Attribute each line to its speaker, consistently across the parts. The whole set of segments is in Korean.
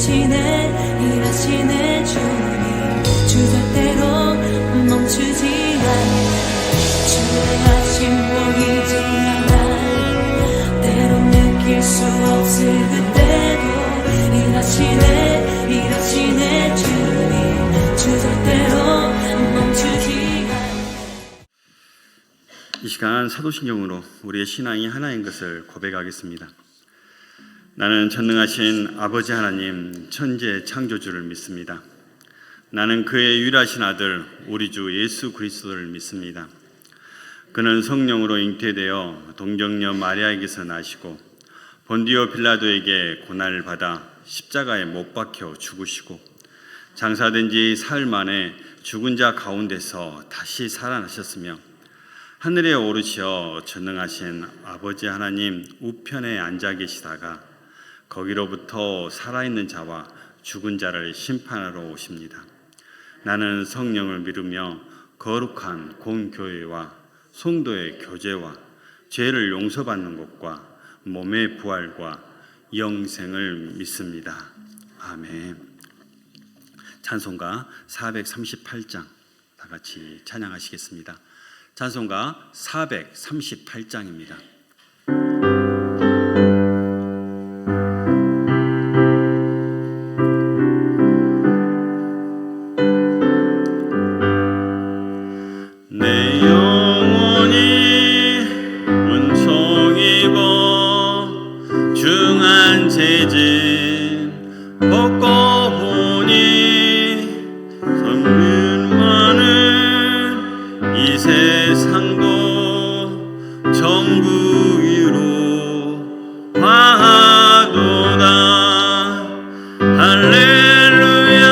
Speaker 1: 일하시네 주님 주 절대로 멈추지 않네 주의 하심 보이지 않아 때론 느낄 수 없을 그때도 일하시네 주님 주 절대로 멈추지 않네.
Speaker 2: 이 시간 사도신경으로 우리의 신앙이 하나인 것을 고백하겠습니다. 나는 전능하신 아버지 하나님 천지의 창조주를 믿습니다. 나는 그의 유일하신 아들 우리 주 예수 그리스도를 믿습니다. 그는 성령으로 잉태되어 동정녀 마리아에게서 나시고 본디오 빌라도에게 고난을 받아 십자가에 못 박혀 죽으시고 장사된 지 사흘 만에 죽은 자 가운데서 다시 살아나셨으며 하늘에 오르시어 전능하신 아버지 하나님 우편에 앉아 계시다가 거기로부터 살아있는 자와 죽은 자를 심판하러 오십니다. 나는 성령을 믿으며 거룩한 공교회와 성도의 교제와 죄를 용서받는 것과 몸의 부활과 영생을 믿습니다. 아멘. 찬송가 438장 다 같이 찬양하시겠습니다. 찬송가 438장입니다. 내 영혼이 은총입어 중한 죄짐 벗고 보니 선물 많은 이 세상도 전부 위로 화하도다. 할렐루야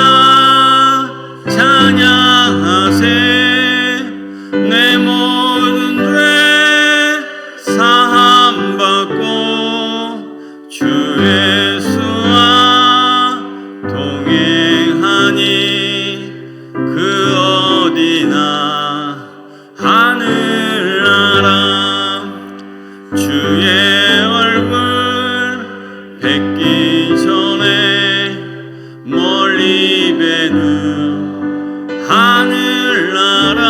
Speaker 2: 찬양하세. 내 모든 죄 사함받고 주 예수와 동행하니 그 어디나 하늘나라. 주의 얼굴 뵙기 전에 멀리 뵈는 하늘나라.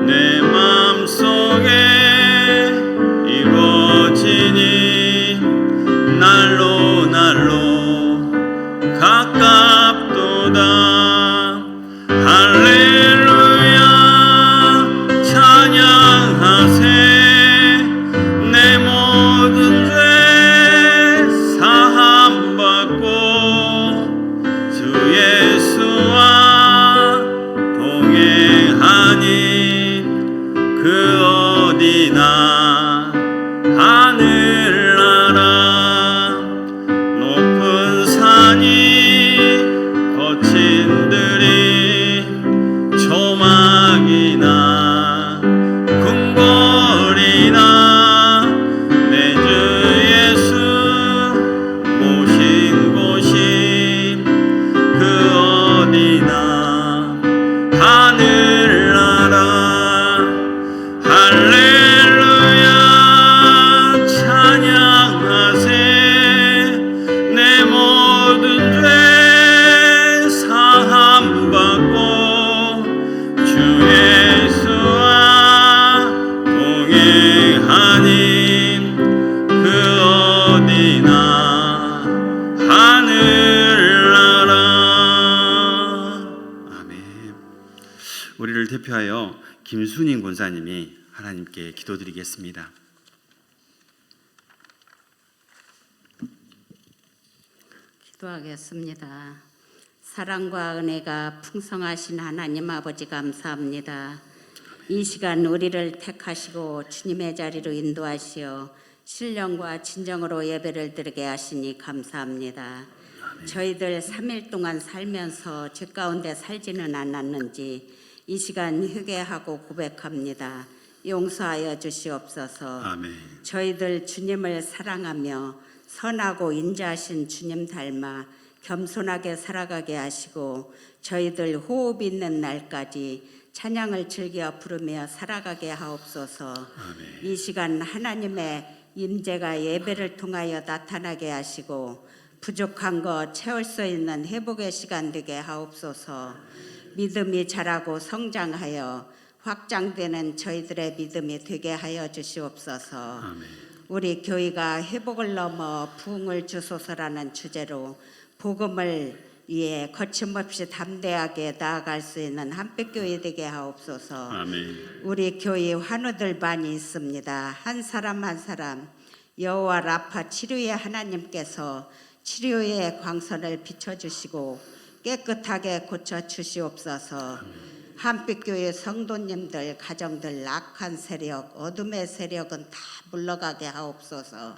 Speaker 2: 내 맘속에 이루어지니 날로 날로 가깝도다. 할렐루야 찬양하세. 내 모든 죄 사함받고 주 예수와 동행하니 그 어디나 하늘나라. 높은 산이 거친 들이 조막이나 궁궐이나 내 주 예수 모신 곳이 그 어디나 하늘나라. 할렐루야 찬양하세. 내 모든 죄 사함받고 주 예수와 동행하니 그 어디나 하늘나라. 아멘. 우리를 대표하여 김순인 권사님이 하나님께 기도드리겠습니다.
Speaker 3: 기도하겠습니다. 사랑과 은혜가 풍성하신 하나님 아버지 감사합니다. 이 시간 우리를 택하시고 주님의 자리로 인도하시어 신령과 진정으로 예배를 드리게 하시니 감사합니다. 저희들 3일 동안 살면서 죄 가운데 살지는 않았는지 이 시간 회개하고 고백합니다. 용서하여 주시옵소서.
Speaker 2: 아멘.
Speaker 3: 저희들 주님을 사랑하며 선하고 인자하신 주님 닮아 겸손하게 살아가게 하시고 저희들 호흡 있는 날까지 찬양을 즐겨 부르며 살아가게 하옵소서.
Speaker 2: 아멘.
Speaker 3: 이 시간 하나님의 임재가 예배를 통하여 나타나게 하시고 부족한 것 채울 수 있는 회복의 시간 되게 하옵소서. 믿음이 자라고 성장하여 확장되는 저희들의 믿음이 되게 하여 주시옵소서.
Speaker 2: 아멘.
Speaker 3: 우리 교회가 회복을 넘어 부흥을 주소서라는 주제로 복음을 위해 거침없이 담대하게 나아갈 수 있는 한빛교회 되게 하옵소서.
Speaker 2: 아멘.
Speaker 3: 우리 교회 환우들 많이 있습니다. 한 사람 한 사람 여호와 라파 치료의 하나님께서 치료의 광선을 비춰주시고 깨끗하게 고쳐주시옵소서. 한빛교회 성도님들 가정들 악한 세력 어둠의 세력은 다 물러가게 하옵소서.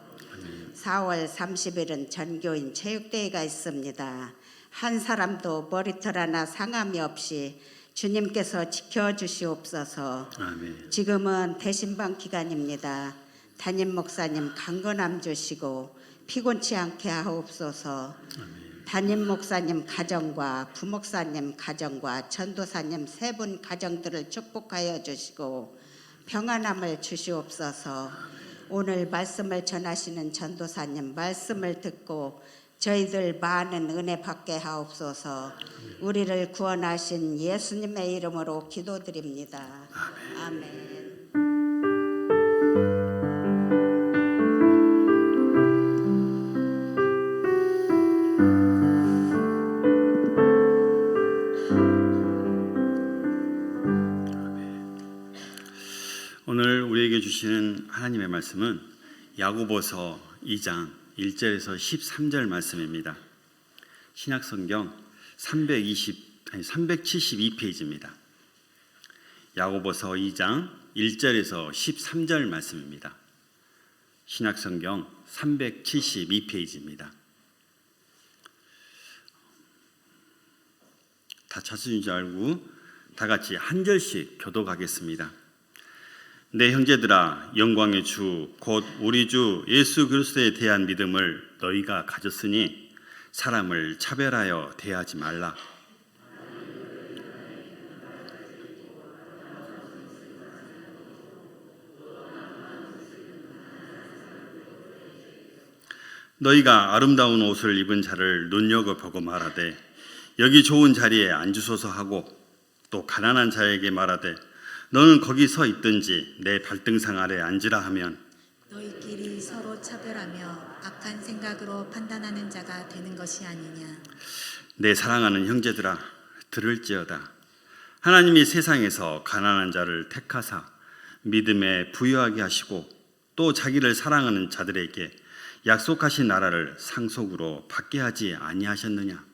Speaker 3: 4월 30일은 전교인 체육대회가 있습니다. 한 사람도 머리털 하나 상함이 없이 주님께서 지켜주시옵소서.
Speaker 2: 아멘.
Speaker 3: 지금은 대신방 기간입니다. 담임 목사님 강건함 주시고 피곤치 않게 하옵소서. 담임 목사님 가정과 부목사님 가정과 전도사님 세 분 가정들을 축복하여 주시고 평안함을 주시옵소서. 오늘 말씀을 전하시는 전도사님 말씀을 듣고 저희들 많은 은혜 받게 하옵소서. 우리를 구원하신 예수님의 이름으로 기도드립니다. 아멘.
Speaker 2: 오늘 우리에게 주시는 하나님의 말씀은 야고보서 2장 1절에서 13절 말씀입니다. 신약성경 372페이지입니다. 야고보서 2장 1절에서 13절 말씀입니다. 신약성경 372페이지입니다. 다 찾으신 줄 알고 다 같이 한 절씩 교독하겠습니다. 내 형제들아, 영광의 주 곧 우리 주 예수 그리스도에 대한 믿음을 너희가 가졌으니 사람을 차별하여 대하지 말라. 너희가 아름다운 옷을 입은 자를 눈여겨보고 말하되 여기 좋은 자리에 앉으소서 하고 또 가난한 자에게 말하되 너는 거기 서 있든지 내 발등상 아래 앉으라 하면
Speaker 4: 너희끼리 서로 차별하며 악한 생각으로 판단하는 자가 되는 것이 아니냐.
Speaker 2: 내 사랑하는 형제들아, 들을지어다. 하나님이 세상에서 가난한 자를 택하사 믿음에 부유하게 하시고 또 자기를 사랑하는 자들에게 약속하신 나라를 상속으로 받게 하지 아니하셨느냐.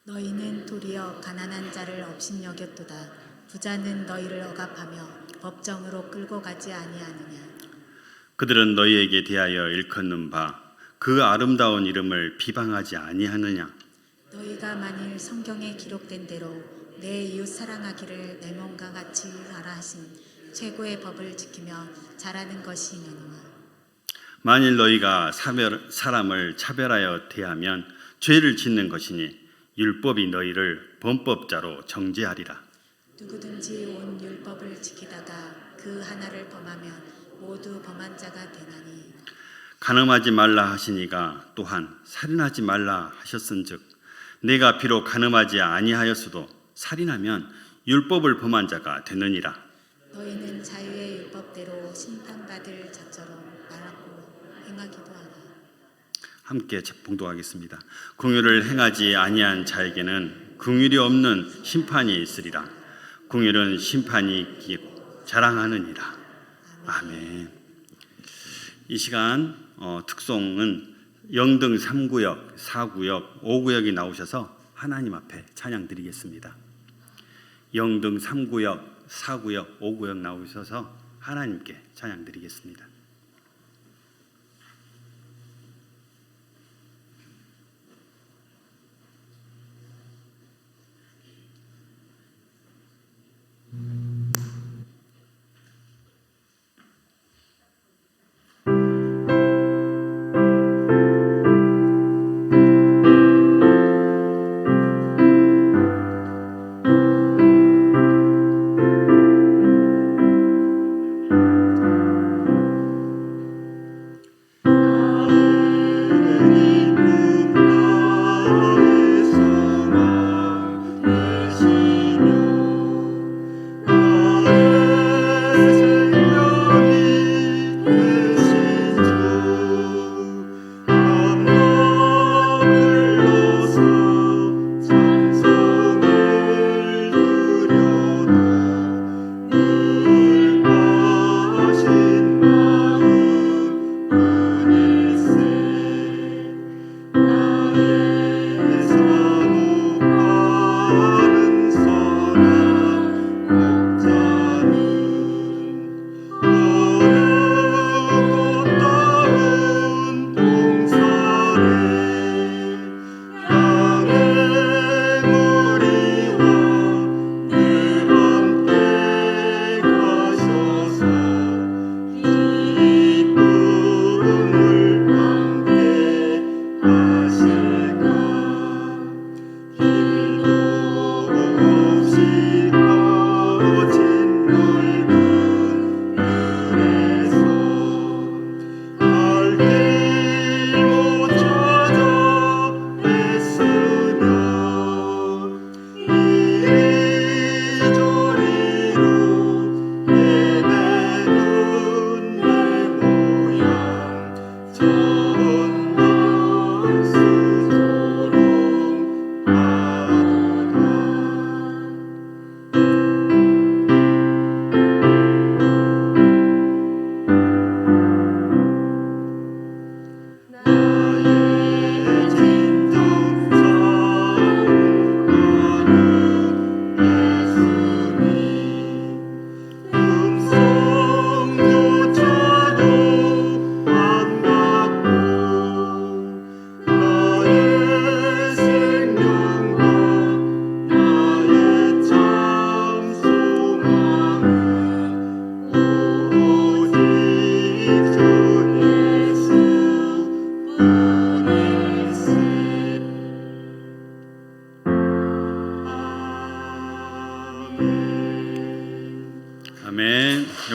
Speaker 4: 너희는 도리어 가난한 자를 업신여겼도다. 부자는 너희를 억압하며 법정으로 끌고 가지 아니하느냐.
Speaker 2: 그들은 너희에게 대하여 일컫는 바 그 아름다운 이름을 비방하지 아니하느냐.
Speaker 4: 너희가 만일 성경에 기록된 대로 내 이웃 사랑하기를 내 몸과 같이 하라 하신 최고의 법을 지키며 잘하는 것이 있느니와.
Speaker 2: 만일 너희가 사람을 차별하여 대하면 죄를 짓는 것이니 율법이 너희를 범법자로 정죄하리라.
Speaker 4: 누구든지 온 율법을 지키다가 그 하나를 범하면 모두 범한 자가 되나니.
Speaker 2: 간음하지 말라 하시니가 또한 살인하지 말라 하셨은즉 내가 비록 간음하지 아니하였어도 살인하면 율법을 범한 자가 되느니라.
Speaker 4: 너희는 자유의 율법대로 심판받을 자처럼 말하고 행하기도 하라. 함께
Speaker 2: 봉독하겠습니다. 긍휼을 행하지 아니한 자에게는 긍휼이 없는 심판이 있으리라. 긍휼은 심판이 있고 자랑하느니라. 아멘. 이 시간 특송은 영등 3구역, 4구역, 5구역이 나오셔서 하나님 앞에 찬양 드리겠습니다. 영등 3구역, 4구역, 5구역 나오셔서 하나님께 찬양 드리겠습니다.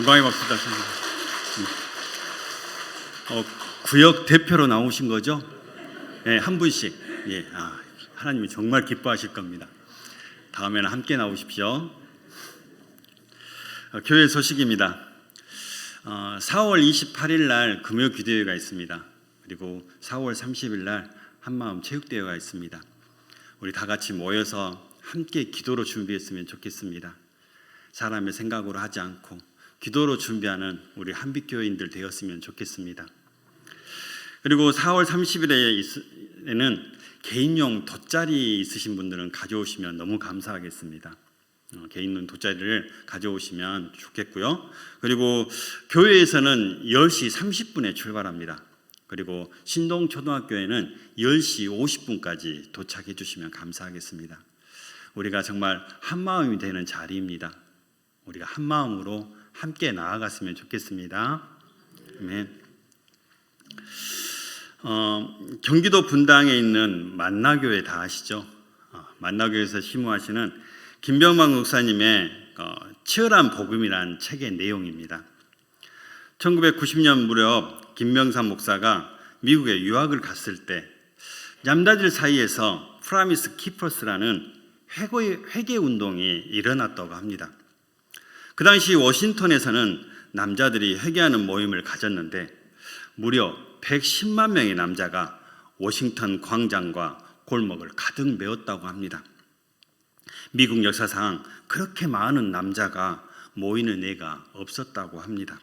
Speaker 2: 영광의 박수다. 구역 대표로 나오신 거죠? 네, 한 분씩. 예, 하나님이 정말 기뻐하실 겁니다. 다음에는 함께 나오십시오. 교회 소식입니다. 4월 28일 날 금요 기도회가 있습니다. 그리고 4월 30일 날 한마음 체육대회가 있습니다. 우리 다 같이 모여서 함께 기도로 준비했으면 좋겠습니다. 사람의 생각으로 하지 않고 기도로 준비하는 우리 한빛교회인들 되었으면 좋겠습니다. 그리고 4월 30일에는 개인용 돗자리 있으신 분들은 가져오시면 너무 감사하겠습니다. 개인용 돗자리를 가져오시면 좋겠고요. 그리고 교회에서는 10시 30분에 출발합니다. 그리고 신동초등학교에는 10시 50분까지 도착해 주시면 감사하겠습니다. 우리가 정말 한마음이 되는 자리입니다. 우리가 한마음으로 함께 나아갔으면 좋겠습니다. 아멘. 경기도 분당에 있는 만나교회 다 아시죠? 만나교회에서 심우하시는 김병만 목사님의 치열한 복음이란 책의 내용입니다. 1990년 무렵 김명삼 목사가 미국에 유학을 갔을 때 남자들 사이에서 프라미스 키퍼스라는 회개 운동이 일어났다고 합니다. 그 당시 워싱턴에서는 남자들이 회개하는 모임을 가졌는데 무려 110만 명의 남자가 워싱턴 광장과 골목을 가득 메웠다고 합니다. 미국 역사상 그렇게 많은 남자가 모이는 애가 없었다고 합니다.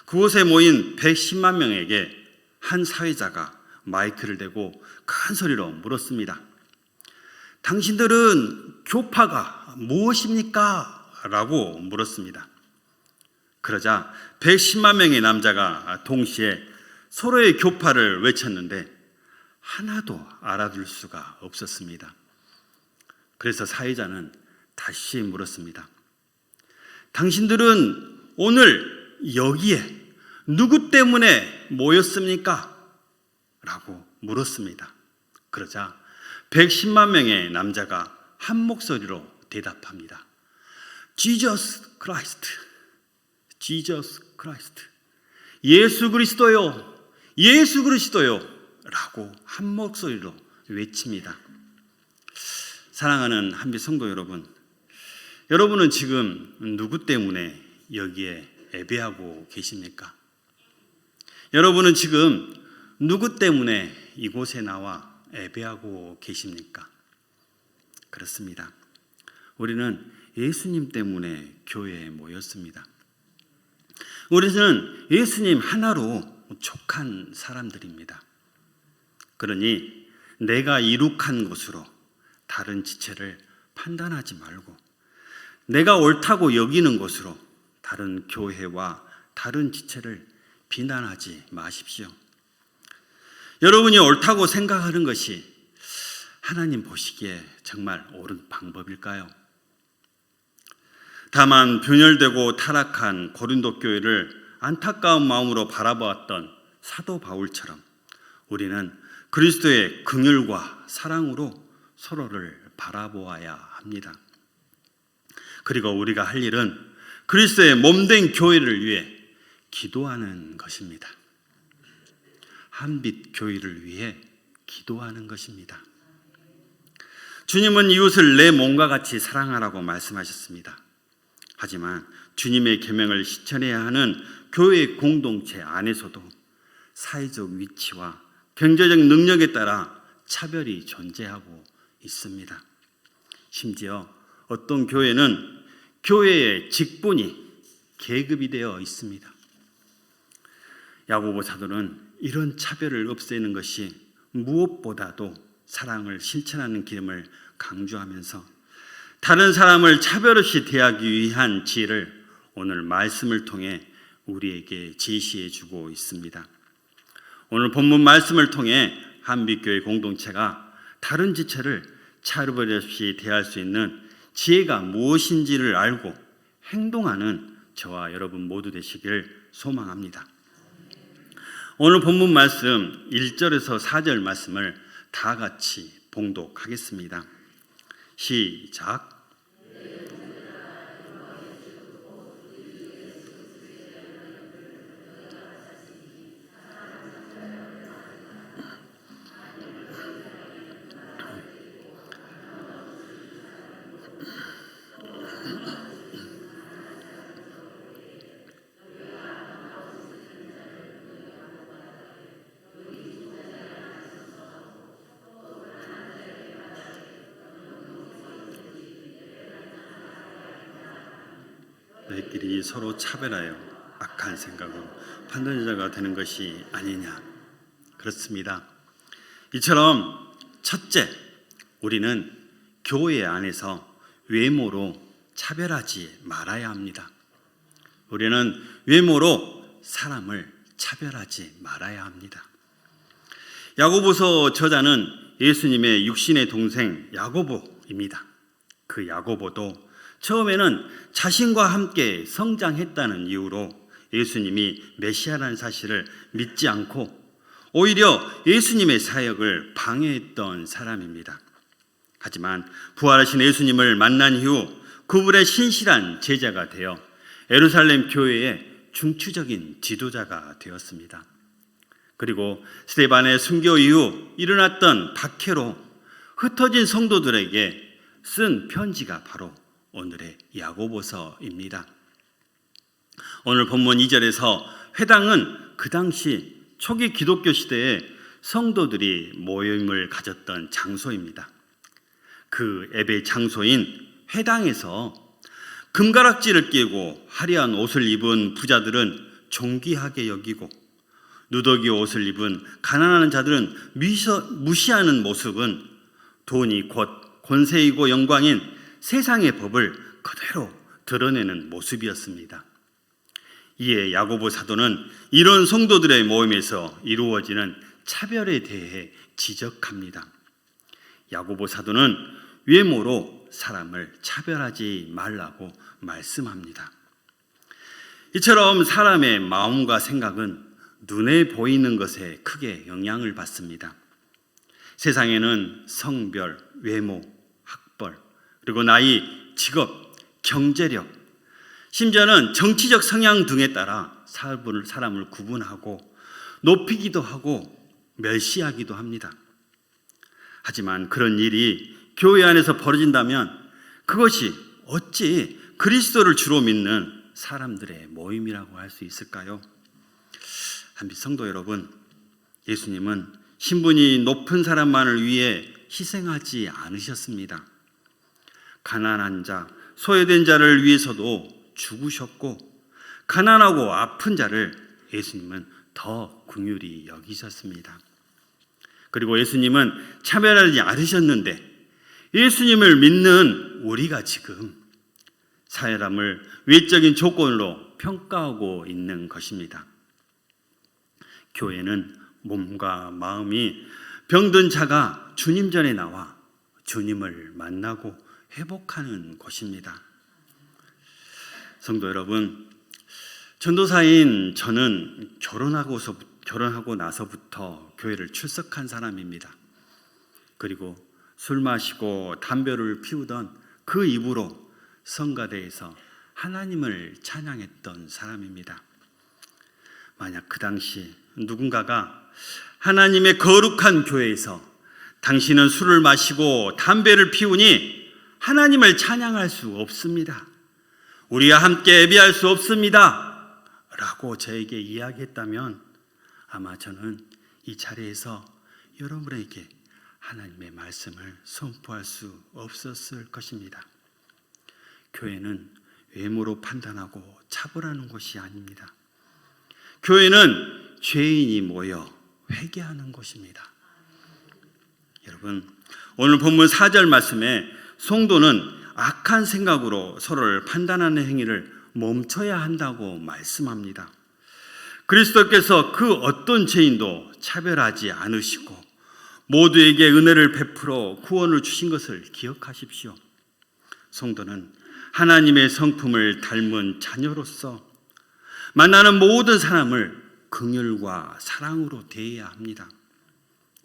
Speaker 2: 그곳에 모인 110만 명에게 한 사회자가 마이크를 대고 큰 소리로 물었습니다. 당신들은 교파가 무엇입니까? 라고 물었습니다. 그러자 110만 명의 남자가 동시에 서로의 교파를 외쳤는데 하나도 알아들 수가 없었습니다. 그래서 사회자는 다시 물었습니다. 당신들은 오늘 여기에 누구 때문에 모였습니까? 라고 물었습니다. 그러자 110만 명의 남자가 한 목소리로 대답합니다. Jesus Christ, Jesus Christ, 예수 그리스도요, 예수 그리스도요 라고 한 목소리로 외칩니다. 사랑하는 한빛 성도 여러분, 여러분은 지금 누구 때문에 여기에 예배하고 계십니까? 여러분은 지금 누구 때문에 이곳에 나와 예배하고 계십니까? 그렇습니다. 우리는 예수님 때문에 교회에 모였습니다. 우리는 예수님 하나로 족한 사람들입니다. 그러니 내가 이룩한 것으로 다른 지체를 판단하지 말고 내가 옳다고 여기는 것으로 다른 교회와 다른 지체를 비난하지 마십시오. 여러분이 옳다고 생각하는 것이 하나님 보시기에 정말 옳은 방법일까요? 다만 분열되고 타락한 고린도 교회를 안타까운 마음으로 바라보았던 사도 바울처럼 우리는 그리스도의 긍휼과 사랑으로 서로를 바라보아야 합니다. 그리고 우리가 할 일은 그리스도의 몸된 교회를 위해 기도하는 것입니다. 한빛 교회를 위해 기도하는 것입니다. 주님은 이웃을 내 몸과 같이 사랑하라고 말씀하셨습니다. 하지만 주님의 계명을 실천해야 하는 교회 공동체 안에서도 사회적 위치와 경제적 능력에 따라 차별이 존재하고 있습니다. 심지어 어떤 교회는 교회의 직분이 계급이 되어 있습니다. 야고보 사도는 이런 차별을 없애는 것이 무엇보다도 사랑을 실천하는 길임을 강조하면서 다른 사람을 차별 없이 대하기 위한 지혜를 오늘 말씀을 통해 우리에게 제시해 주고 있습니다. 오늘 본문 말씀을 통해 한빛교회 공동체가 다른 지체를 차별 없이 대할 수 있는 지혜가 무엇인지를 알고 행동하는 저와 여러분 모두 되시길 소망합니다. 오늘 본문 말씀 1절에서 4절 말씀을 다 같이 봉독하겠습니다. 시작. 너희끼리 서로 차별하여 악한 생각으로 판단자가 되는 것이 아니냐. 그렇습니다. 이처럼 첫째, 우리는 교회 안에서 외모로 차별하지 말아야 합니다. 우리는 외모로 사람을 차별하지 말아야 합니다. 야고보서 저자는 예수님의 육신의 동생 야고보입니다. 그 야고보도 처음에는 자신과 함께 성장했다는 이유로 예수님이 메시아라는 사실을 믿지 않고 오히려 예수님의 사역을 방해했던 사람입니다. 하지만 부활하신 예수님을 만난 이후 그분의 신실한 제자가 되어 예루살렘 교회의 중추적인 지도자가 되었습니다. 그리고 스데반의 순교 이후 일어났던 박해로 흩어진 성도들에게 쓴 편지가 바로 오늘의 야고보서입니다. 오늘 본문 2절에서 회당은 그 당시 초기 기독교 시대에 성도들이 모임을 가졌던 장소입니다. 그 예배 장소인 회당에서 금가락지를 끼고 화려한 옷을 입은 부자들은 존귀하게 여기고 누더기 옷을 입은 가난한 자들은 무시하는 모습은 돈이 곧 권세이고 영광인 세상의 법을 그대로 드러내는 모습이었습니다. 이에 야고보 사도는 이런 성도들의 모임에서 이루어지는 차별에 대해 지적합니다. 야고보 사도는 외모로 사람을 차별하지 말라고 말씀합니다. 이처럼 사람의 마음과 생각은 눈에 보이는 것에 크게 영향을 받습니다. 세상에는 성별, 외모, 학벌, 그리고 나이, 직업, 경제력, 심지어는 정치적 성향 등에 따라 사람을 구분하고 높이기도 하고 멸시하기도 합니다. 하지만 그런 일이 교회 안에서 벌어진다면 그것이 어찌 그리스도를 주로 믿는 사람들의 모임이라고 할 수 있을까요? 한빛 성도 여러분, 예수님은 신분이 높은 사람만을 위해 희생하지 않으셨습니다. 가난한 자, 소외된 자를 위해서도 죽으셨고 가난하고 아픈 자를 예수님은 더 긍휼히 여기셨습니다. 그리고 예수님은 차별하지 않으셨는데 예수님을 믿는 우리가 지금 사람을 외적인 조건으로 평가하고 있는 것입니다. 교회는 몸과 마음이 병든 자가 주님 전에 나와 주님을 만나고 회복하는 곳입니다. 성도 여러분, 전도사인 저는 결혼하고 나서부터 교회를 출석한 사람입니다. 그리고 술 마시고 담배를 피우던 그 입으로 성가대에서 하나님을 찬양했던 사람입니다. 만약 그 당시 누군가가 하나님의 거룩한 교회에서 당신은 술을 마시고 담배를 피우니 하나님을 찬양할 수 없습니다, 우리와 함께 예배할 수 없습니다 라고 저에게 이야기했다면 아마 저는 이 자리에서 여러분에게 하나님의 말씀을 선포할 수 없었을 것입니다. 교회는 외모로 판단하고 차별하는 곳이 아닙니다. 교회는 죄인이 모여 회개하는 곳입니다. 여러분, 오늘 본문 4절 말씀에 성도는 악한 생각으로 서로를 판단하는 행위를 멈춰야 한다고 말씀합니다. 그리스도께서 그 어떤 죄인도 차별하지 않으시고 모두에게 은혜를 베풀어 구원을 주신 것을 기억하십시오. 성도는 하나님의 성품을 닮은 자녀로서 만나는 모든 사람을 긍휼과 사랑으로 대해야 합니다.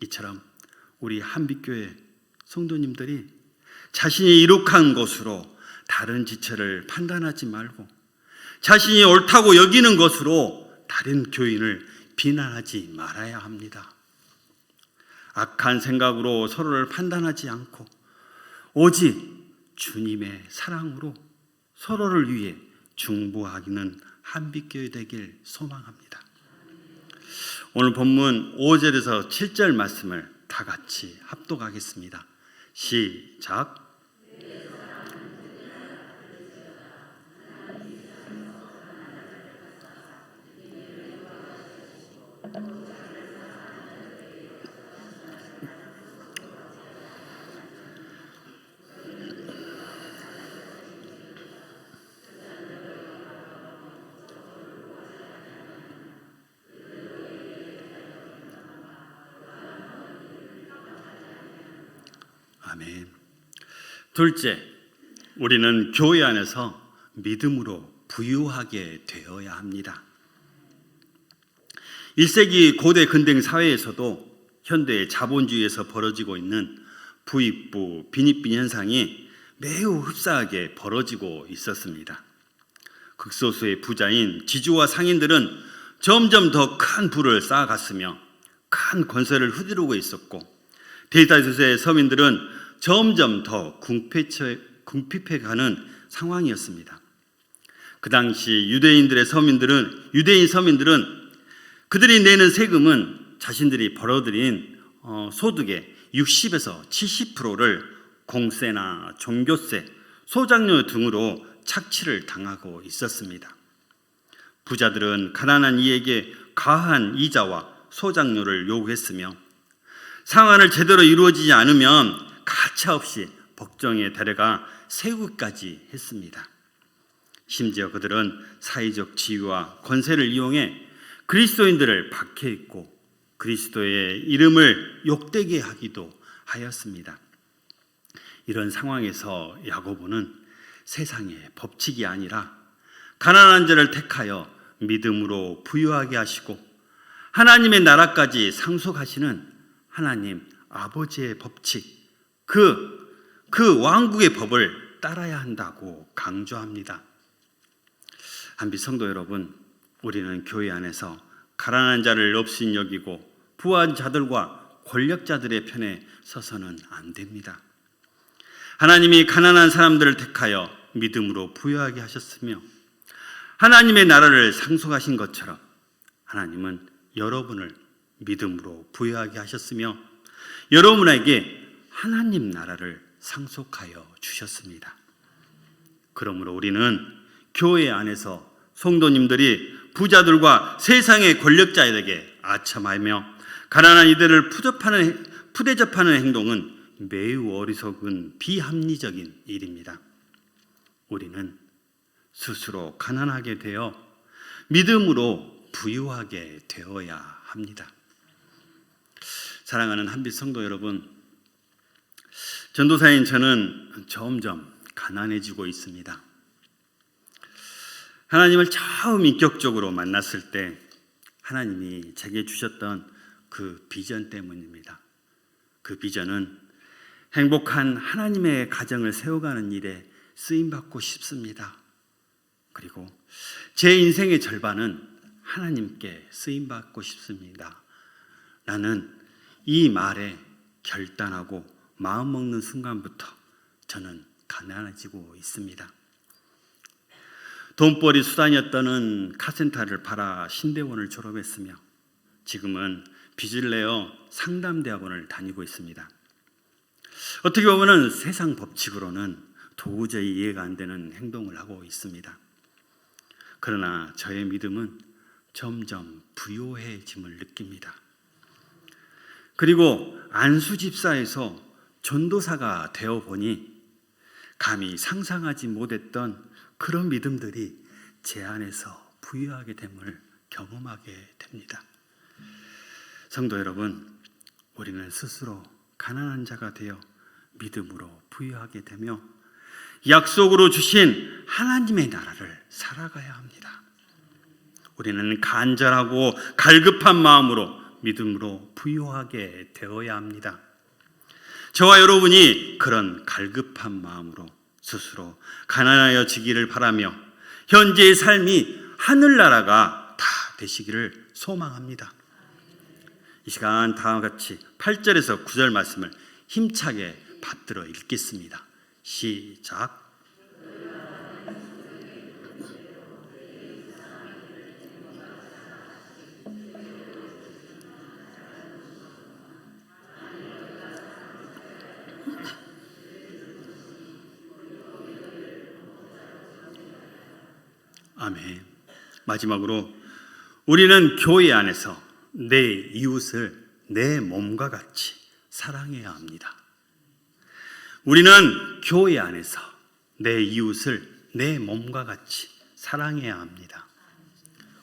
Speaker 2: 이처럼 우리 한빛교회 성도님들이 자신이 이룩한 것으로 다른 지체를 판단하지 말고 자신이 옳다고 여기는 것으로 다른 교인을 비난하지 말아야 합니다. 악한 생각으로 서로를 판단하지 않고 오직 주님의 사랑으로 서로를 위해 중보하기는 한빛교회 되길 소망합니다. 오늘 본문 5절에서 7절 말씀을 다 같이 합독하겠습니다. 시작. 아멘. 둘째, 우리는 교회 안에서 믿음으로 부유하게 되어야 합니다. 1세기 고대 근대 사회에서도 현대의 자본주의에서 벌어지고 있는 부익부, 빈익빈 현상이 매우 흡사하게 벌어지고 있었습니다. 극소수의 부자인 지주와 상인들은 점점 더 큰 부를 쌓아갔으며 큰 권세를 휘두르고 있었고, 대다수의 서민들은 점점 더 궁핍해가는 상황이었습니다. 그 당시 유대인 서민들은 그들이 내는 세금은 자신들이 벌어들인 소득의 60에서 70%를 공세나 종교세, 소장료 등으로 착취를 당하고 있었습니다. 부자들은 가난한 이에게 과한 이자와 소장료를 요구했으며 상환을 제대로 이루어지지 않으면 가차없이 법정에 데려가 세우기까지 했습니다. 심지어 그들은 사회적 지위와 권세를 이용해 그리스도인들을 박해했고 그리스도의 이름을 욕되게 하기도 하였습니다. 이런 상황에서 야고보는 세상의 법칙이 아니라 가난한 자를 택하여 믿음으로 부유하게 하시고 하나님의 나라까지 상속하시는 하나님 아버지의 법칙, 그 왕국의 법을 따라야 한다고 강조합니다. 한빛 성도 여러분, 우리는 교회 안에서 가난한 자를 업신여기고 부한 자들과 권력자들의 편에 서서는 안 됩니다. 하나님이 가난한 사람들을 택하여 믿음으로 부유하게 하셨으며 하나님의 나라를 상속하신 것처럼 하나님은 여러분을 믿음으로 부유하게 하셨으며 여러분에게 하나님 나라를 상속하여 주셨습니다. 그러므로 우리는 교회 안에서 성도님들이 부자들과 세상의 권력자에게 아첨하며 가난한 이들을 푸대접하는 행동은 매우 어리석은 비합리적인 일입니다. 우리는 스스로 가난하게 되어 믿음으로 부유하게 되어야 합니다. 사랑하는 한빛 성도 여러분, 전도사인 저는 점점 가난해지고 있습니다. 하나님을 처음 인격적으로 만났을 때 하나님이 제게 주셨던 그 비전 때문입니다. 그 비전은 행복한 하나님의 가정을 세워가는 일에 쓰임받고 싶습니다. 그리고 제 인생의 절반은 하나님께 쓰임받고 싶습니다. 라는 이 말에 결단하고 마음먹는 순간부터 저는 가난해지고 있습니다. 돈벌이 수단이었던 카센터를 팔아 신대원을 졸업했으며 지금은 빚을 내어 상담대학원을 다니고 있습니다. 어떻게 보면 세상 법칙으로는 도저히 이해가 안 되는 행동을 하고 있습니다. 그러나 저의 믿음은 점점 부요해짐을 느낍니다. 그리고 안수집사에서 전도사가 되어 보니 감히 상상하지 못했던 그런 믿음들이 제 안에서 부유하게 됨을 경험하게 됩니다. 성도 여러분, 우리는 스스로 가난한 자가 되어 믿음으로 부유하게 되며 약속으로 주신 하나님의 나라를 살아가야 합니다. 우리는 간절하고 갈급한 마음으로 믿음으로 부유하게 되어야 합니다. 저와 여러분이 그런 갈급한 마음으로 스스로 가난하여지기를 바라며 현재의 삶이 하늘나라가 다 되시기를 소망합니다. 이 시간 다음과 같이 8절에서 9절 말씀을 힘차게 받들어 읽겠습니다. 시작. 아멘. 마지막으로 우리는 교회 안에서 내 이웃을 내 몸과 같이 사랑해야 합니다. 우리는 교회 안에서 내 이웃을 내 몸과 같이 사랑해야 합니다.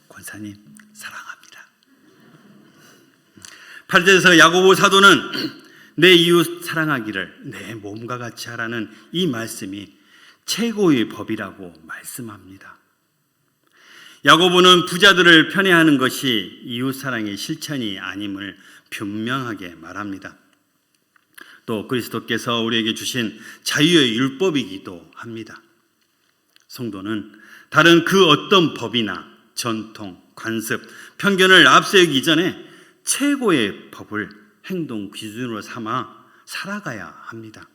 Speaker 2: 권사님, 사랑합니다. 8절에서 야고보 사도는 내 이웃 사랑하기를 내 몸과 같이 하라는 이 말씀이 최고의 법이라고 말씀합니다. 야고보는 부자들을 편애하는 것이 이웃 사랑의 실천이 아님을 분명하게 말합니다. 또 그리스도께서 우리에게 주신 자유의 율법이기도 합니다. 성도는 다른 그 어떤 법이나 전통, 관습, 편견을 앞세우기 이전에 최고의 법을 행동 기준으로 삼아 살아가야 합니다.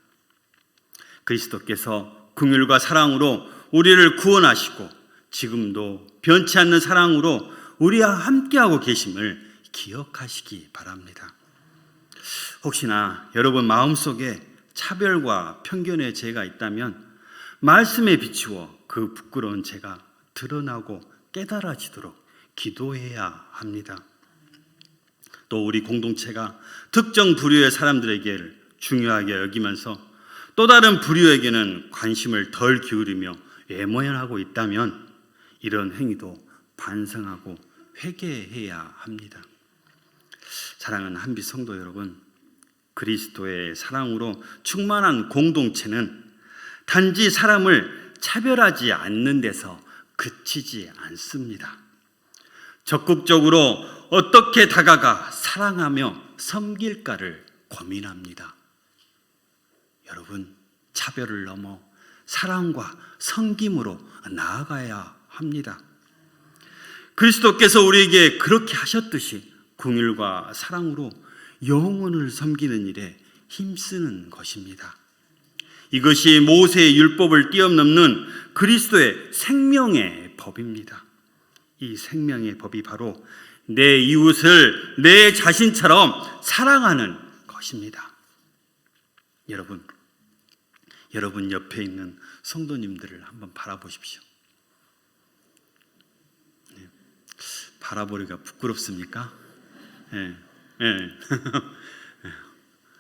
Speaker 2: 그리스도께서 긍휼과 사랑으로 우리를 구원하시고 지금도 변치 않는 사랑으로 우리와 함께하고 계심을 기억하시기 바랍니다. 혹시나 여러분 마음속에 차별과 편견의 죄가 있다면 말씀에 비추어 그 부끄러운 죄가 드러나고 깨달아지도록 기도해야 합니다. 또 우리 공동체가 특정 부류의 사람들에게 중요하게 여기면서 또 다른 부류에게는 관심을 덜 기울이며 외면하고 있다면 이런 행위도 반성하고 회개해야 합니다. 사랑하는 한빛 성도 여러분, 그리스도의 사랑으로 충만한 공동체는 단지 사람을 차별하지 않는 데서 그치지 않습니다. 적극적으로 어떻게 다가가 사랑하며 섬길까를 고민합니다. 여러분, 차별을 넘어 사랑과 섬김으로 나아가야 합니다. 그리스도께서 우리에게 그렇게 하셨듯이 긍휼과 사랑으로 영혼을 섬기는 일에 힘쓰는 것입니다. 이것이 모세의 율법을 뛰어넘는 그리스도의 생명의 법입니다. 이 생명의 법이 바로 내 이웃을 내 자신처럼 사랑하는 것입니다. 여러분 옆에 있는 성도님들을 한번 바라보십시오. 바라보기가 부끄럽습니까? 네.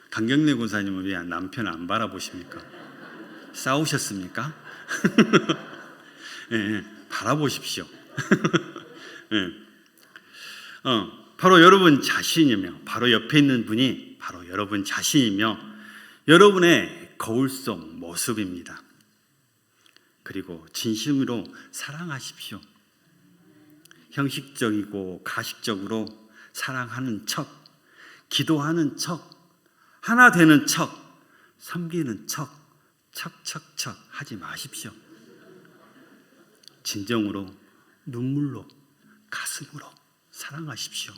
Speaker 2: 강경래 권사님은 왜 남편 안 바라보십니까? 싸우셨습니까? 바라보십시오. 바로 여러분 자신이며 바로 옆에 있는 분이 바로 여러분 자신이며 여러분의 거울 속 모습입니다. 그리고 진심으로 사랑하십시오. 형식적이고 가식적으로 사랑하는 척, 기도하는 척, 하나 되는 척, 섬기는 척, 척척척 하지 마십시오. 진정으로 눈물로 가슴으로 사랑하십시오.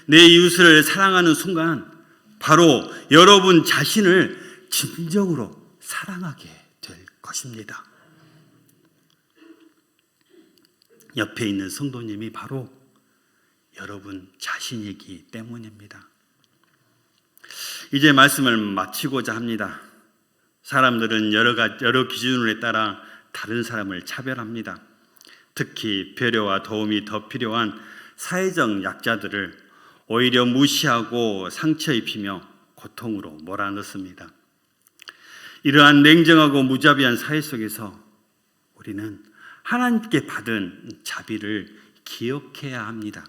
Speaker 2: 내 이웃을 사랑하는 순간 바로 여러분 자신을 진정으로 사랑하게 될 것입니다. 옆에 있는 성도님이 바로 여러분 자신이기 때문입니다. 이제 말씀을 마치고자 합니다. 사람들은 여러 기준에 따라 다른 사람을 차별합니다. 특히 배려와 도움이 더 필요한 사회적 약자들을 오히려 무시하고 상처 입히며 고통으로 몰아넣습니다. 이러한 냉정하고 무자비한 사회 속에서 우리는 하나님께 받은 자비를 기억해야 합니다.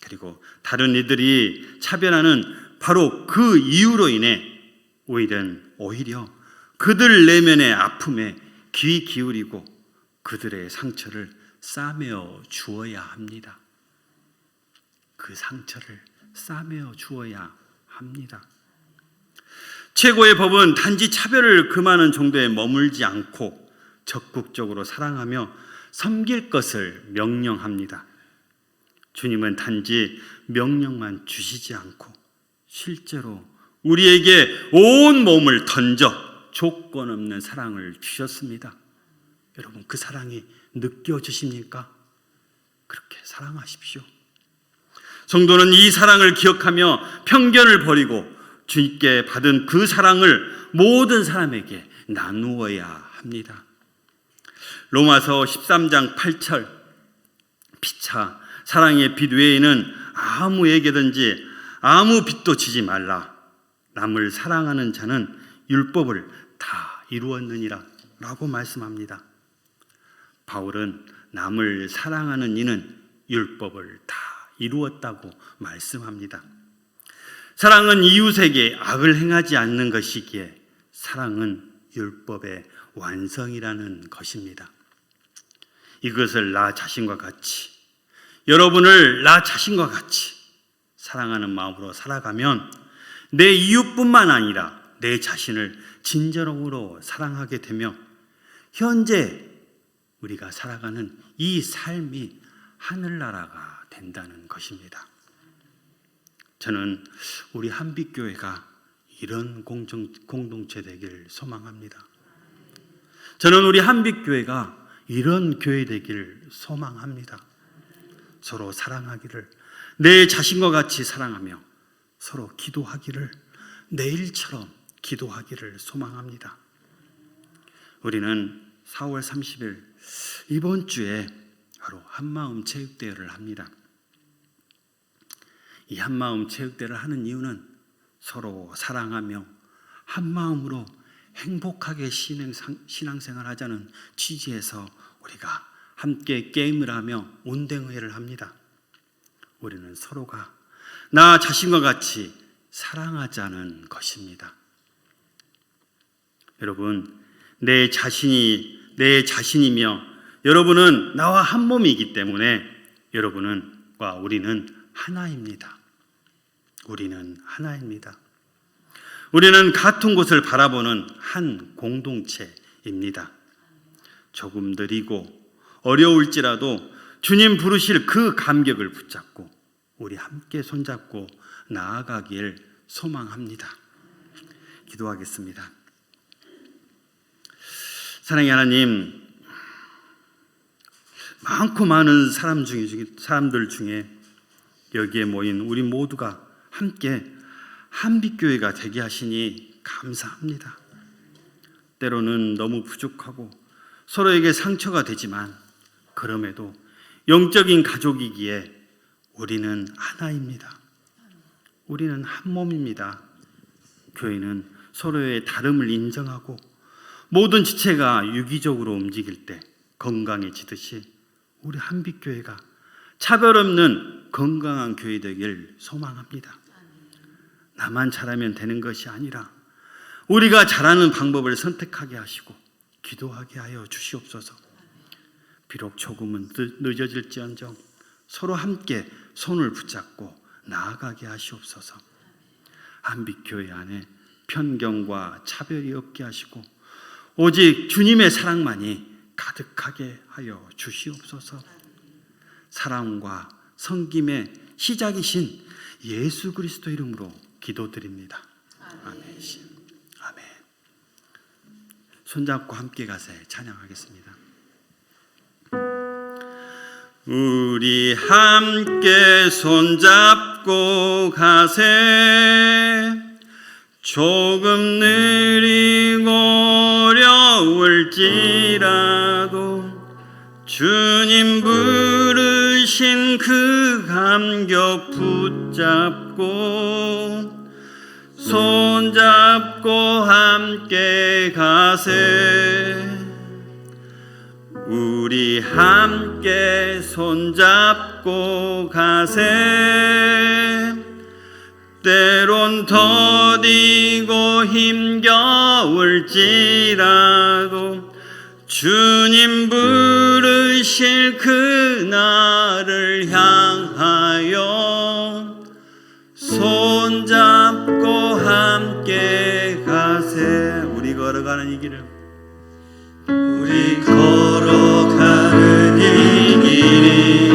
Speaker 2: 그리고 다른 이들이 차별하는 바로 그 이유로 인해 오히려 그들 내면의 아픔에 귀 기울이고 그들의 상처를 싸매어 주어야 합니다. 그 상처를 싸매어 주어야 합니다. 최고의 법은 단지 차별을 금하는 정도에 머물지 않고 적극적으로 사랑하며 섬길 것을 명령합니다. 주님은 단지 명령만 주시지 않고 실제로 우리에게 온 몸을 던져 조건 없는 사랑을 주셨습니다. 여러분, 그 사랑이 느껴지십니까? 그렇게 사랑하십시오. 성도는 이 사랑을 기억하며 편견을 버리고 주님께 받은 그 사랑을 모든 사람에게 나누어야 합니다. 로마서 13장 8절, 피차 사랑의 빛 외에는 아무에게든지 아무 빛도 지지 말라. 남을 사랑하는 자는 율법을 다 이루었느니라 라고 말씀합니다. 바울은 남을 사랑하는 이는 율법을 다 이루었다고 말씀합니다. 사랑은 이웃에게 악을 행하지 않는 것이기에 사랑은 율법의 완성이라는 것입니다. 이것을 나 자신과 같이, 여러분을 나 자신과 같이 사랑하는 마음으로 살아가면 내 이웃뿐만 아니라 내 자신을 진정으로 사랑하게 되며 현재 우리가 살아가는 이 삶이 하늘나라가 된다는 것입니다. 저는 우리 한빛교회가 이런 공동체 되길 소망합니다. 저는 우리 한빛교회가 이런 교회 되기를 소망합니다. 서로 사랑하기를, 내 자신과 같이 사랑하며 서로 기도하기를, 내일처럼 기도하기를 소망합니다. 우리는 4월 30일 이번 주에 바로 한마음 체육대회를 합니다. 이 한마음 체육대회를 하는 이유는 서로 사랑하며 한마음으로 행복하게 신앙생활 하자는 취지에서 우리가 함께 게임을 하며 운동회를 합니다. 우리는 서로가 나 자신과 같이 사랑하자는 것입니다. 여러분, 내 자신이며 여러분은 나와 한 몸이기 때문에 여러분과 우리는 하나입니다. 우리는 하나입니다. 우리는 같은 곳을 바라보는 한 공동체입니다. 조금 느리고 어려울지라도 주님 부르실 그 감격을 붙잡고 우리 함께 손잡고 나아가길 소망합니다. 기도하겠습니다. 사랑의 하나님, 많고 많은 사람들 중에 여기에 모인 우리 모두가 함께 한빛교회가 되게 하시니 감사합니다. 때로는 너무 부족하고 서로에게 상처가 되지만 그럼에도 영적인 가족이기에 우리는 하나입니다. 우리는 한 몸입니다. 교회는 서로의 다름을 인정하고 모든 지체가 유기적으로 움직일 때 건강해지듯이 우리 한빛교회가 차별 없는 건강한 교회 되길 소망합니다. 나만 잘하면 되는 것이 아니라 우리가 잘하는 방법을 선택하게 하시고 기도하게 하여 주시옵소서. 비록 조금은 늦어질지언정 서로 함께 손을 붙잡고 나아가게 하시옵소서. 한빛교회 안에 편견과 차별이 없게 하시고 오직 주님의 사랑만이 가득하게 하여 주시옵소서. 사랑과 섬김의 시작이신 예수 그리스도 이름으로 기도드립니다. 아멘. 아멘. 손잡고 함께 가세 찬양하겠습니다. 우리 함께 손잡고 가세. 조금 느리고 어려울지라도 주님 부르신 그 감격 붙잡고 손잡고 함께 가세. 우리 함께 손잡고 가세. 때론 더디고 힘겨울지라도 주님 부르실 그날을 향하여 손잡고 함께 가세. 우리 걸어가는 이 길을, 우리 걸어가는 이 길이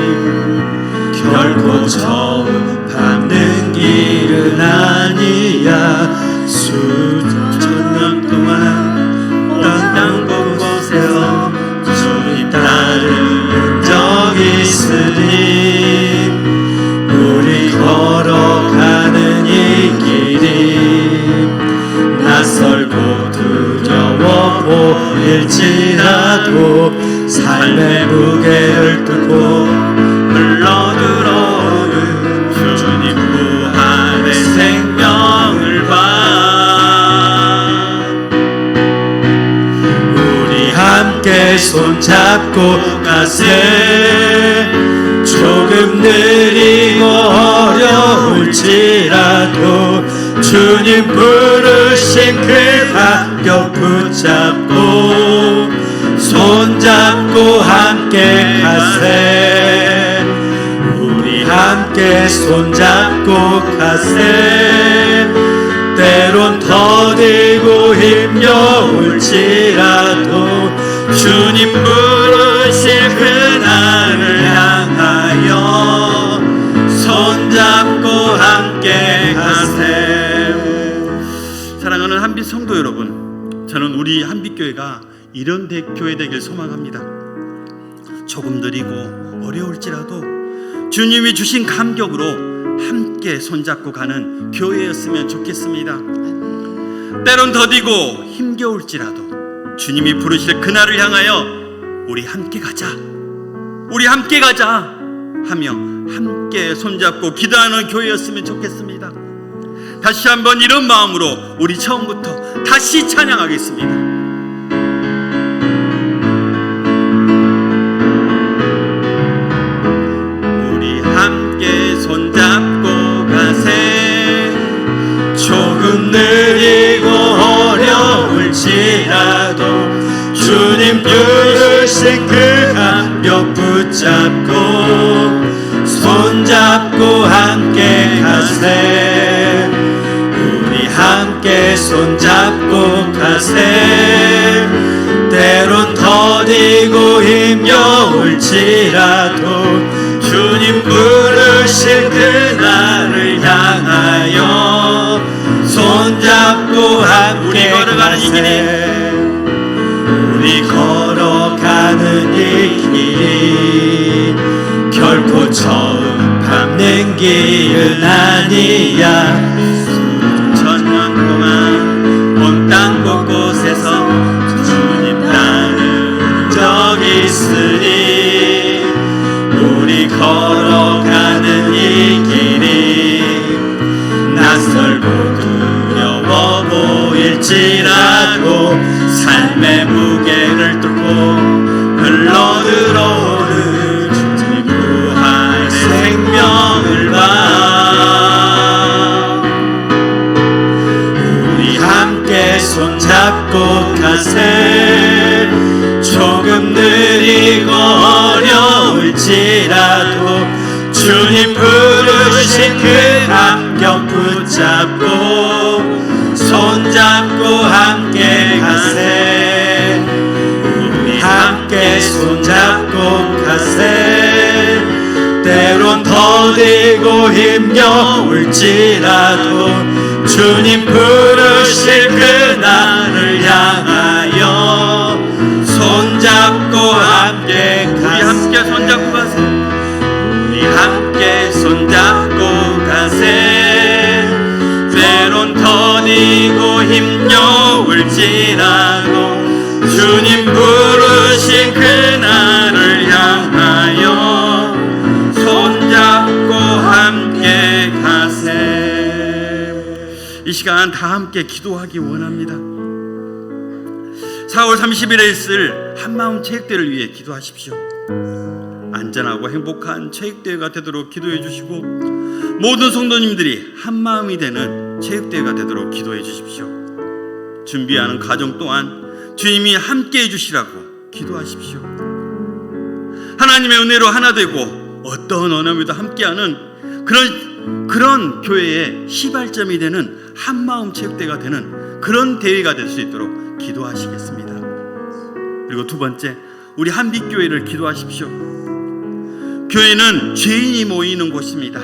Speaker 2: 결코 처음 밟는 길은 아니야. 수천 년 동안 땅 곳곳에서 주님 따르는 적이 있으니 우리 걸어가는 이 길이 낯설고 두려워 보일지라도 삶의 무게를 뚫고 흘러들어오는 주님 무한의 생명을 봐. 우리 함께 손잡고 가세. 조금 느리고 어려울지라도
Speaker 5: 주님 부르신 그 감격 붙잡고 손잡고 함께 가세. 우리 함께 손잡고 가세. 때론 더디고 힘겨울지라도 주님 부르실 그날을 향하여 손잡고 함께 가세.
Speaker 2: 사랑하는 한빛 성도 여러분, 저는 우리 한빛교회가 이런 교회 되길 소망합니다. 조금 느리고 어려울지라도 주님이 주신 감격으로 함께 손잡고 가는 교회였으면 좋겠습니다. 때론 더디고 힘겨울지라도 주님이 부르실 그날을 향하여 우리 함께 가자, 우리 함께 가자 하며 함께 손잡고 기도하는 교회였으면 좋겠습니다. 다시 한번 이런 마음으로 우리 처음부터 다시 찬양하겠습니다. 함께 손잡고 가세.
Speaker 5: 조금 느리고 어려울지라도 주님 부르신 그 감격 붙잡고 손잡고 함께 가세. 우리 함께 손잡고 가세. 때론 더디고 힘겨울지라도 주님 부르실 그날을 향하여 손잡고 함께 가세. 우리 걸어가는 이 길이 결코 처음 밟는 길은 아니야.
Speaker 2: 수천년 동안 온 땅 곳곳에서 주님 따른 적 있으니 우리 걸어가는 이 길이 낯설고 두려워 보일지라도 삶의 무게를 뚫고 흘러들어오는 주님 부활의 생명을 봐.
Speaker 5: 우리 함께 손잡고 가세. 조금 느리고 어려울지라도 주님 부르신 그 감격 붙잡고 손잡고 함께 가세. 우리 함께 손잡고 가세. 때론 더디고 힘겨울지라도 주님 부르실 그날을 향하여 손잡고 함께 가세.
Speaker 2: 우리 함께 손잡고 가세.
Speaker 5: 우리 함께 손잡고 가세. 때론 더디고 힘겨울지라도 주님 부르신 그날을 향하여 손잡고 함께 가세.
Speaker 2: 이 시간 다 함께 기도하기 원합니다. 4월 30일에 있을 한마음 체육대회를 위해 기도하십시오. 안전하고 행복한 체육대회가 되도록 기도해 주시고 모든 성도님들이 한마음이 되는 체육대회가 되도록 기도해 주십시오. 준비하는 과정 또한 주님이 함께 해주시라고 기도하십시오. 하나님의 은혜로 하나 되고 어떤 언어에도 함께하는 그런 교회의 시발점이 되는 한마음 체육대회가 되는 그런 대회가 될 수 있도록 기도하시겠습니다. 그리고 두 번째, 우리 한빛교회를 기도하십시오. 교회는 죄인이 모이는 곳입니다.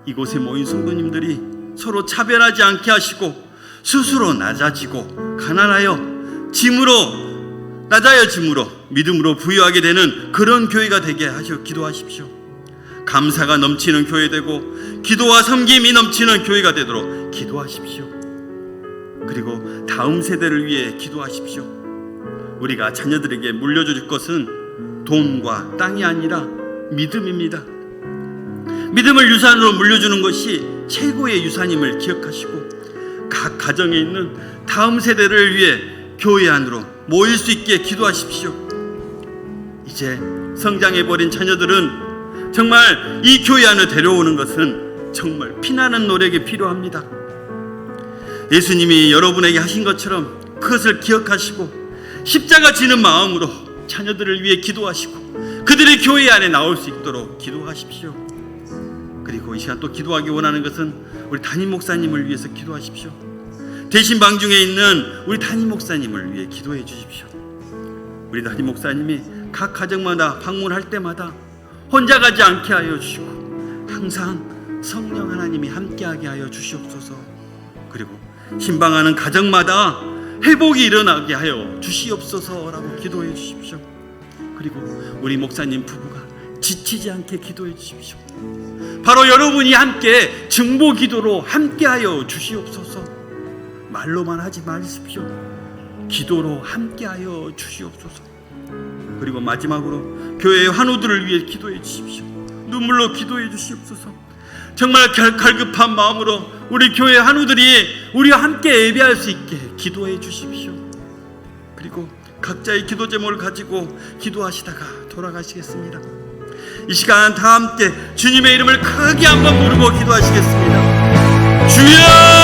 Speaker 2: 이곳에 모인 성도님들이 서로 차별하지 않게 하시고 스스로 낮아지고 가난하여 짐으로 믿음으로 부유하게 되는 그런 교회가 되게 하시고 기도하십시오. 감사가 넘치는 교회 되고 기도와 섬김이 넘치는 교회가 되도록 기도하십시오. 그리고 다음 세대를 위해 기도하십시오. 우리가 자녀들에게 물려줄 것은 돈과 땅이 아니라 믿음입니다. 믿음을 유산으로 물려주는 것이 최고의 유산임을 기억하시고 각 가정에 있는 다음 세대를 위해 교회 안으로 모일 수 있게 기도하십시오. 이제 성장해버린 자녀들은 정말 이 교회 안에 데려오는 것은 정말 피나는 노력이 필요합니다. 예수님이 여러분에게 하신 것처럼 그것을 기억하시고 십자가 지는 마음으로 자녀들을 위해 기도하시고 그들의 교회 안에 나올 수 있도록 기도하십시오. 그리고 이 시간 또 기도하기 원하는 것은 우리 담임 목사님을 위해서 기도하십시오. 대신 방중에 있는 우리 담임 목사님을 위해 기도해 주십시오. 우리 담임 목사님이 각 가정마다 방문할 때마다 혼자 가지 않게 하여 주시고 항상 성령 하나님이 함께하게 하여 주시옵소서. 그리고 신방하는 가정마다 회복이 일어나게 하여 주시옵소서라고 기도해 주십시오. 그리고 우리 목사님 부부가 지치지 않게 기도해 주십시오. 바로 여러분이 함께 증보 기도로 함께하여 주시옵소서. 말로만 하지 마십시오. 기도로 함께하여 주시옵소서. 그리고 마지막으로 교회의 환우들을 위해 기도해 주십시오. 눈물로 기도해 주시옵소서. 정말 갈급한 마음으로 우리 교회 환우들이 우리와 함께 예배할 수 있게 기도해 주십시오. 그리고 각자의 기도 제목을 가지고 기도하시다가 돌아가시겠습니다. 이 시간 다 함께 주님의 이름을 크게 한번 부르고 기도하시겠습니다. 주여!